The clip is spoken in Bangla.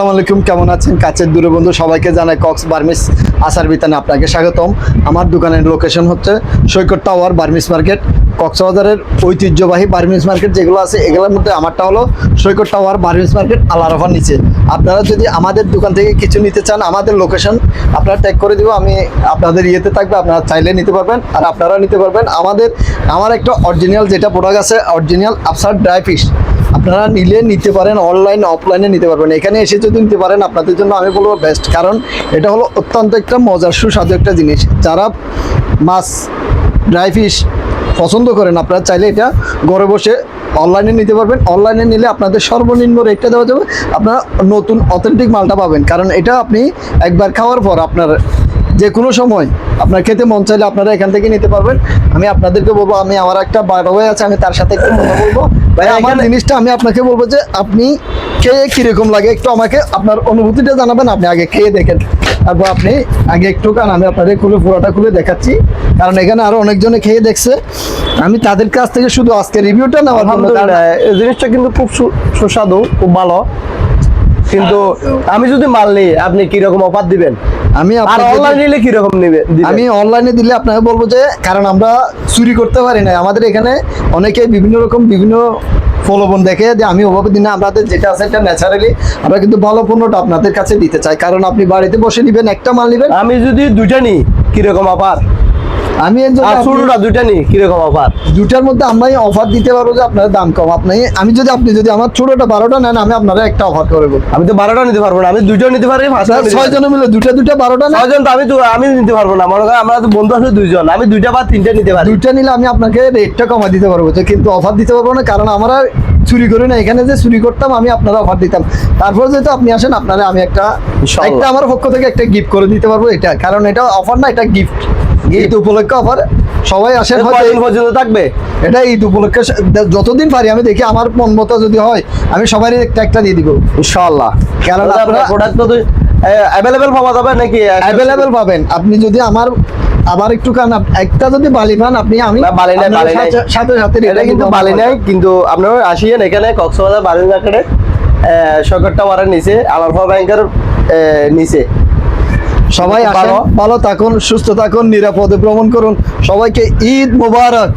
আসসালামু আলাইকুম, কেমন আছেন কাছের দূরে বন্ধু সবাইকে জানাই কক্স বার্মিস আসার বিতানে আপনাকে স্বাগতম। আমার দোকানের লোকেশন হচ্ছে সৈকত টাওয়ার বার্মিস মার্কেট। কক্সবাজারের ঐতিহ্যবাহী বার্মিস মার্কেট যেগুলো আছে এগুলোর মধ্যে আমারটা হলো সৈকত টাওয়ার বার্মিস মার্কেট আল আরাফার নিচে। আপনারা যদি আমাদের দোকান থেকে কিছু নিতে চান আমাদের লোকেশন আপনারা ট্যাগ করে দিব, আমি আপনাদের ইয়েতে থাকবে, আপনারা চাইলে নিতে পারবেন আর আপনারা নিতে পারবেন। আমার একটা অরিজিনাল যেটা প্রোডাক্ট আছে অরিজিনাল আফসার ড্রাই ফিশ আপনারা নিতে পারেন, অনলাইন অফলাইনে নিতে পারবেন। এখানে এসে যদি নিতে পারেন আপনাদের জন্য আমি বলবো বেস্ট, কারণ এটা হলো অত্যন্ত একটা মজার সুস্বাদু একটা জিনিস। যারা মাছ ড্রাই ফিশ পছন্দ করেন আপনারা চাইলে এটা ঘরে বসে অনলাইনে নিতে পারবেন। অনলাইনে নিলে আপনাদের সর্বনিম্ন রেটটা দেওয়া যাবে, আপনারা নতুন অথেন্টিক মালটা পাবেন। কারণ এটা আপনি একবার খাওয়ার পর আপনার যে কোনো সময় আপনার খেতে মন চাইলে আপনারা এখান থেকে নিতে পারবেন। আমি আপনাদেরকে বলবো, আমার একটা বড় ভাই আছে, আমি তার সাথে একটু কথা বলবো। ভাই আমার জিনিসটা আমি আপনাকে বলবো যে আপনি খেয়ে কীরকম লাগে একটু আমাকে আপনার অনুভূতিটা জানাবেন। আপনি আগে খেয়ে দেখেন, তারপর আপনি আগে একটু আমি আপনাদের পুরোটা খুলে দেখাচ্ছি, কারণ এখানে আরো অনেকজনে খেয়ে দেখছে। আমি তাদের কাছ থেকে শুধু আজকে রিভিউটা নেওয়ার জন্য। এই জিনিসটা কিন্তু খুব সুস্বাদু, খুব ভালো। কিন্তু আমি যদি মাল নিই আপনি কিরকম অফার দিবেন? আমি অনলাইনে নিলে কিরকম নেবে? আমি অনলাইনে দিলে আপনাকে বলবো যে, কারণ আমরা চুরি করতে পারি না। আমাদের এখানে অনেকে বিভিন্ন প্রলোভন দেখে যে আমি ওভাবে দিন না, আমাদের যেটা আছে এটা ন্যাচারালি আমরা কিন্তু ভালো পণ্যটা আপনাদের কাছে দিতে চাই। কারণ আপনি বাড়িতে বসে নিবেন, একটা মাল নিবেন। আমি যদি দুইটা নিই কিরকম অফার? আমি ছোটটা দুইটা নিই কিরকম অফার? দুটার মধ্যে আমি অফার দিতে পারবো যে আপনার দাম কম। আপনি যদি আমার ছোটটা 12টা নেন, আমি আপনারা একটা অফার করে বলবো। আমি তো 12টা নিতে পারবো না, আমি দুইটাও নিতে পারি। 6 জন মিলে দুটা 12টা নেন। 6 জন তো আমি নিতে পারবো না। মনে করেন আমরা তো বন্ধু আসলে 2 জন, আমি 2টা বা 3টা নিতে পারি। 2টা নিলে আমি আপনাকে রেটটা কমা দিতে পারবো, কিন্তু অফার দিতে পারবো না। কারণ আমরা চুরি করি না, এখানে যে চুরি করতাম আমি আপনারা অফার দিতাম। তারপর যেহেতু আপনি আসেন, আপনারা আমি একটা আমার পক্ষ থেকে একটা গিফট করে দিতে পারবো। এটা কারণ এটা অফার না, এটা গিফট। ঈদ উপলক্ষে অফার, সবাই আসেন। কতদিন পর্যন্ত থাকবে এটা? ঈদ উপলক্ষে যতদিন পারি আমি দেখি, আমার মন মতো যদি হয় আমি সবারই একটা দিয়ে দিব ইনশাআল্লাহ। কারণ আপনারা প্রোডাক্ট তো অ্যাভেলেবেল পাওয়া যাবে নাকি? অ্যাভেলেবেল পাবেন। আপনি যদি আবার একটু একটা যদি বালি পান আপনি, আমি সাথে এটা কিন্তু বালি নাই, কিন্তু আপনারা আসিয়েন এখানে কক্সবাজার বার্মিস মার্কেটে সৈকত টাওয়ারের নিচে, আল আরাফা ব্যাংকের নিচে। সবাই ভালো থাকুন, সুস্থ থাকুন, নিরাপদে ভ্রমণ করুন। সবাইকে ঈদ মোবারক।